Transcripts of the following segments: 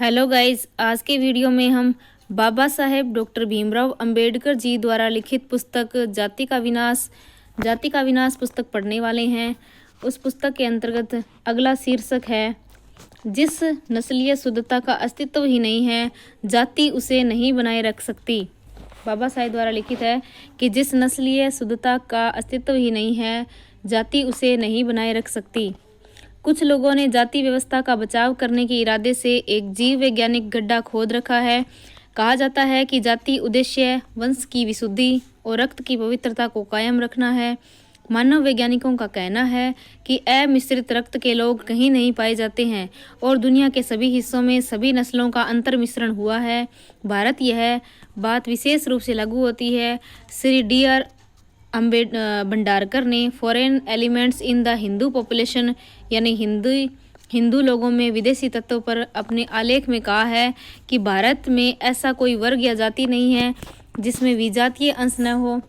Hello guys, आज के video में हम बाबा साहेब डॉक्टर भीमराव अंबेडकर जी द्वारा लिखित पुस्तक जाति का विनाश पुस्तक पढ़ने वाले हैं। उस पुस्तक के अंतर्गत अगला शीर्षक है, जिस नस्लीय शुद्धता का अस्तित्व ही नहीं है, जाति उसे नहीं बनाए रख सकती। बाबा साहेब द्वारा लिखित है कि जिस नस्लीय शुद्धता का अस्तित्व ही नहीं है, जाति उसे नहीं बनाए रख सकती। कुछ लोगों ने जाति व्यवस्था का बचाव करने के इरादे से एक जीव वैज्ञानिक गड्ढा खोद रखा है। कहा जाता है कि जाति उद्देश्य वंश की विशुद्धि और रक्त की पवित्रता को कायम रखना है। मानव वैज्ञानिकों का कहना है कि अमिश्रित रक्त के लोग कहीं नहीं पाए जाते हैं और दुनिया के सभी हिस्सों में सभी नस्लों का अंतर मिश्रण हुआ है। भारत यह बात विशेष रूप से लागू होती है। श्री डी.आर. भंडारकर ने foreign elements in the Hindu population यानी हिंदू लोगों में विदेशी तत्वों पर अपने आलेख में कहा है कि भारत में ऐसा कोई वर्ग या जाति नहीं है जिसमें विजातीय अंश न हो।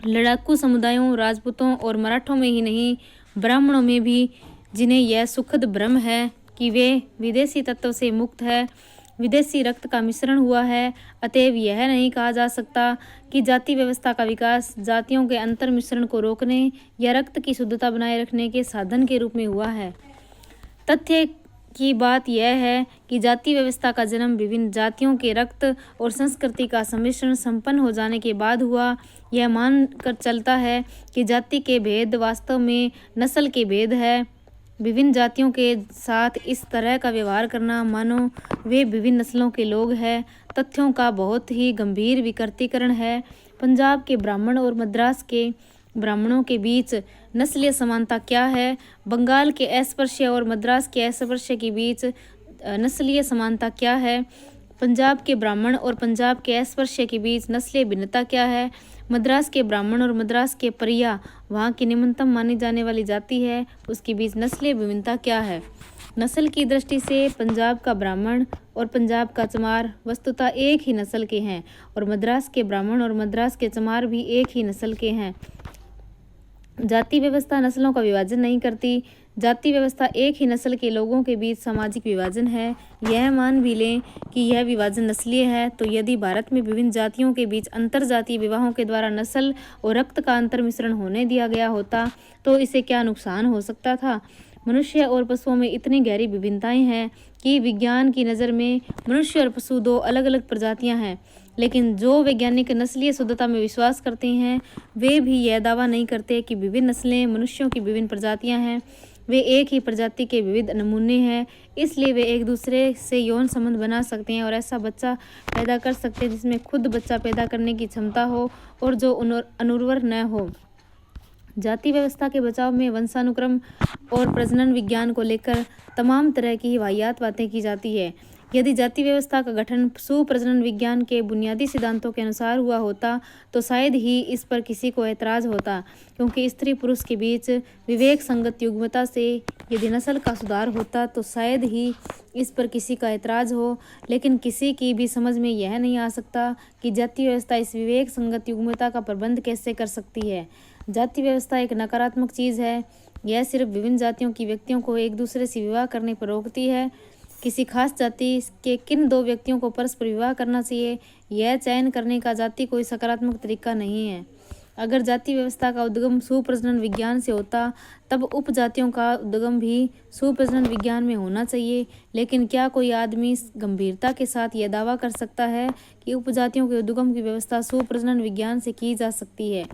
लड़ाकू समुदायों, राजपूतों और मराठों में ही नहीं, ब्राह्मणों में भी, जिन्हें यह सुखद भ्रम है कि वे विदेशी तत्व से मुक्त है, विदेशी रक्त का मिश्रण हुआ है। अतएव यह नहीं कहा जा सकता कि जाति व्यवस्था का विकास जातियों के अंतर मिश्रण को रोकने या रक्त की शुद्धता बनाए रखने के साधन के रूप में हुआ है। तथ्य की बात यह है कि जाति व्यवस्था का जन्म विभिन्न जातियों के रक्त और संस्कृति का सम्मिश्रण संपन्न हो जाने के बाद हुआ। यह मान कर चलता है कि जाति के भेद वास्तव में नस्ल के भेद है। विभिन्न जातियों के साथ इस तरह का व्यवहार करना मानो वे विभिन्न नस्लों के लोग हैं, तथ्यों का बहुत ही गंभीर विकृतीकरण है। पंजाब के ब्राह्मण और मद्रास के ब्राह्मणों के बीच नस्लीय समानता क्या है? बंगाल के अस्पृश्य और मद्रास के अस्पृश्य के बीच नस्लीय समानता क्या है? पंजाब के ब्राह्मण और पंजाब के अस्पृश्य के बीच नस्लीय भिन्नता क्या है? मद्रास के ब्राह्मण और मद्रास के परिया, वहाँ की निम्नतम मानी जाने वाली जाति है, उसके बीच नस्लीय विभिन्नता क्या है? नस्ल की दृष्टि से पंजाब का ब्राह्मण और पंजाब का चमार वस्तुतः एक ही नस्ल के हैं और मद्रास के ब्राह्मण और मद्रास के चमार भी एक ही नस्ल के हैं। जाति व्यवस्था नस्लों का विभाजन नहीं करती। जाति व्यवस्था एक ही नस्ल के लोगों के बीच सामाजिक विभाजन है। यह मान भी लें कि यह विभाजन नस्लीय है, तो यदि भारत में विभिन्न जातियों के बीच अंतर जातीय विवाहों के द्वारा नस्ल और रक्त का अंतर मिश्रण होने दिया गया होता तो इसे क्या नुकसान हो सकता था? मनुष्य और पशुओं में इतनी गहरी विभिन्नताएं हैं कि विज्ञान की नज़र में मनुष्य और पशु दो अलग अलग प्रजातियां हैं। लेकिन जो वैज्ञानिक नस्लीय शुद्धता में विश्वास करते हैं वे भी यह दावा नहीं करते कि विभिन्न नस्लें मनुष्यों की विभिन्न प्रजातियां हैं। वे एक ही प्रजाति के विविध नमूने हैं, इसलिए वे एक दूसरे से यौन संबंध बना सकते हैं और ऐसा बच्चा पैदा कर सकते हैं जिसमें खुद बच्चा पैदा करने की क्षमता हो और जो अनुर्वर न हो। जाति व्यवस्था के बचाव में वंशानुक्रम और प्रजनन विज्ञान को लेकर तमाम तरह की वाहियात बातें की जाती है। यदि जाति व्यवस्था का गठन सुप्रजनन विज्ञान के बुनियादी सिद्धांतों के अनुसार हुआ होता तो शायद ही इस पर किसी को ऐतराज़ होता, क्योंकि स्त्री पुरुष के बीच विवेक संगत युग्मता से यदि नस्ल का सुधार होता तो शायद ही इस पर किसी का ऐतराज़ हो। लेकिन किसी की भी समझ में यह नहीं आ सकता कि जाति व्यवस्था इस विवेक संगत युग्मता का प्रबंध कैसे कर सकती है। जाति व्यवस्था एक नकारात्मक चीज़ है। यह सिर्फ विभिन्न जातियों की व्यक्तियों को एक दूसरे से विवाह करने पर रोकती है। किसी खास जाति के किन दो व्यक्तियों को परस्पर विवाह करना चाहिए, यह चयन करने का जाति कोई सकारात्मक तरीका नहीं है। अगर जाति व्यवस्था का उद्गम सुप्रजनन विज्ञान से होता तब उपजातियों का उद्गम भी सुप्रजनन विज्ञान में होना चाहिए। लेकिन क्या कोई आदमी गंभीरता के साथ यह दावा कर सकता है कि उपजातियों के उद्गम की व्यवस्था सुप्रजनन विज्ञान से की जा सकती है?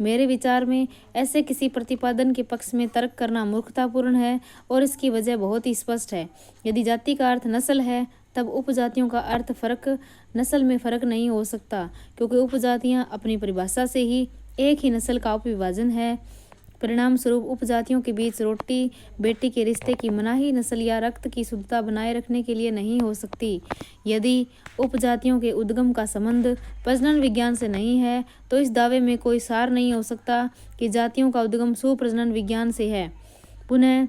मेरे विचार में ऐसे किसी प्रतिपादन के पक्ष में तर्क करना मूर्खतापूर्ण है और इसकी वजह बहुत ही स्पष्ट है। यदि जाति का अर्थ नस्ल है तब उपजातियों का अर्थ फर्क नस्ल में फ़र्क नहीं हो सकता, क्योंकि उपजातियां अपनी परिभाषा से ही एक ही नस्ल का उपविभाजन है। परिणाम स्वरूप उपजातियों के बीच रोटी बेटी के रिश्ते की मनाही नस्ल या रक्त की शुद्धता बनाए रखने के लिए नहीं हो सकती। यदि उपजातियों के उद्गम का संबंध प्रजनन विज्ञान से नहीं है तो इस दावे में कोई सार नहीं हो सकता कि जातियों का उद्गम सुप्रजनन विज्ञान से है। पुनः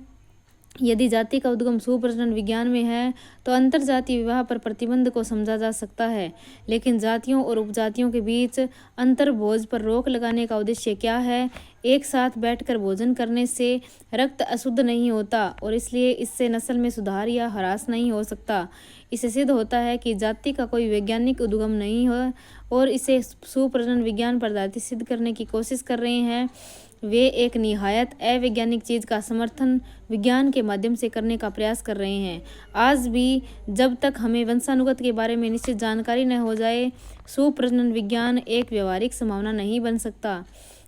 यदि जाति का उद्गम सुप्रजनन विज्ञान में है तो अंतरजातीय विवाह पर प्रतिबंध को समझा जा सकता है, लेकिन जातियों और उपजातियों के बीच अंतर्भोज पर रोक लगाने का उद्देश्य क्या है? एक साथ बैठकर भोजन करने से रक्त अशुद्ध नहीं होता और इसलिए इससे नस्ल में सुधार या ह्रास नहीं हो सकता। इससे सिद्ध होता है कि जाति का कोई वैज्ञानिक उद्गम नहीं है और इसे सुप्रजनन विज्ञान पदार्थी सिद्ध करने की कोशिश कर रहे हैं। वे एक निहायत अवैज्ञानिक चीज़ का समर्थन विज्ञान के माध्यम से करने का प्रयास कर रहे हैं। आज भी जब तक हमें वंशानुगत के बारे में निश्चित जानकारी न हो जाए, सुप्रजनन विज्ञान एक व्यवहारिक संभावना नहीं बन सकता।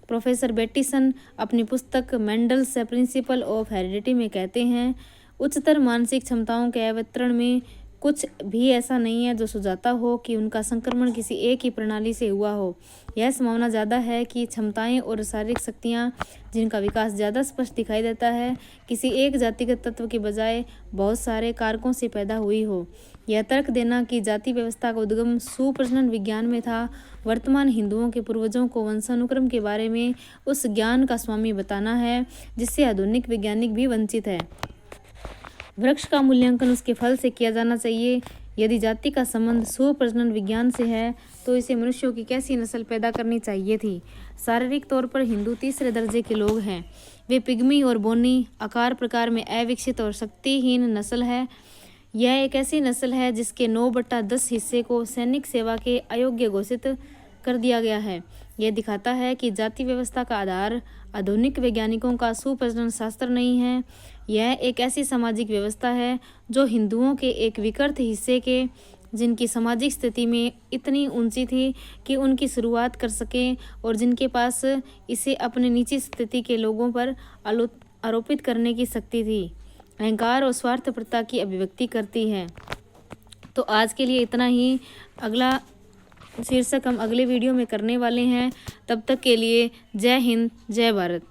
प्रोफेसर बेटिसन अपनी पुस्तक मेंडल्स प्रिंसिपल ऑफ हेरिडिटी में कहते हैं, उच्चतर मानसिक क्षमताओं के अवतरण में कुछ भी ऐसा नहीं है जो सुझाता हो कि उनका संक्रमण किसी एक ही प्रणाली से हुआ हो। यह संभावना ज़्यादा है कि क्षमताएं और शारीरिक शक्तियां जिनका विकास ज़्यादा स्पष्ट दिखाई देता है, किसी एक जातिगत तत्व के बजाय बहुत सारे कारकों से पैदा हुई हो। यह तर्क देना कि जाति व्यवस्था का उद्गम सुप्रजनन विज्ञान में था, वर्तमान हिंदुओं के पूर्वजों को वंशानुक्रम के बारे में उस ज्ञान का स्वामी बताना है जिससे आधुनिक वैज्ञानिक भी वंचित है। वृक्ष का मूल्यांकन उसके फल से किया जाना चाहिए। यदि जाति का संबंध सुप्रजनन विज्ञान से है तो इसे मनुष्यों की कैसी नस्ल पैदा करनी चाहिए थी। शारीरिक तौर पर हिंदू तीसरे दर्जे के लोग हैं। वे पिग्मी और बोनी, आकार प्रकार में अविकसित और शक्तिहीन नस्ल है। यह एक ऐसी नस्ल है जिसके 9/10 हिस्से को सैनिक सेवा के अयोग्य घोषित कर दिया गया है। यह दिखाता है कि जाति व्यवस्था का आधार आधुनिक वैज्ञानिकों का सुप्रजनन शास्त्र नहीं है। यह एक ऐसी सामाजिक व्यवस्था है जो हिंदुओं के एक विकृत हिस्से के, जिनकी सामाजिक स्थिति में इतनी ऊंची थी कि उनकी शुरुआत कर सकें और जिनके पास इसे अपने नीची स्थिति के लोगों पर आरोपित करने की शक्ति थी, अहंकार और स्वार्थपरता की अभिव्यक्ति करती है। तो आज के लिए इतना ही। अगला शीर्षक हम अगले वीडियो में करने वाले हैं। तब तक के लिए जय हिंद, जय भारत।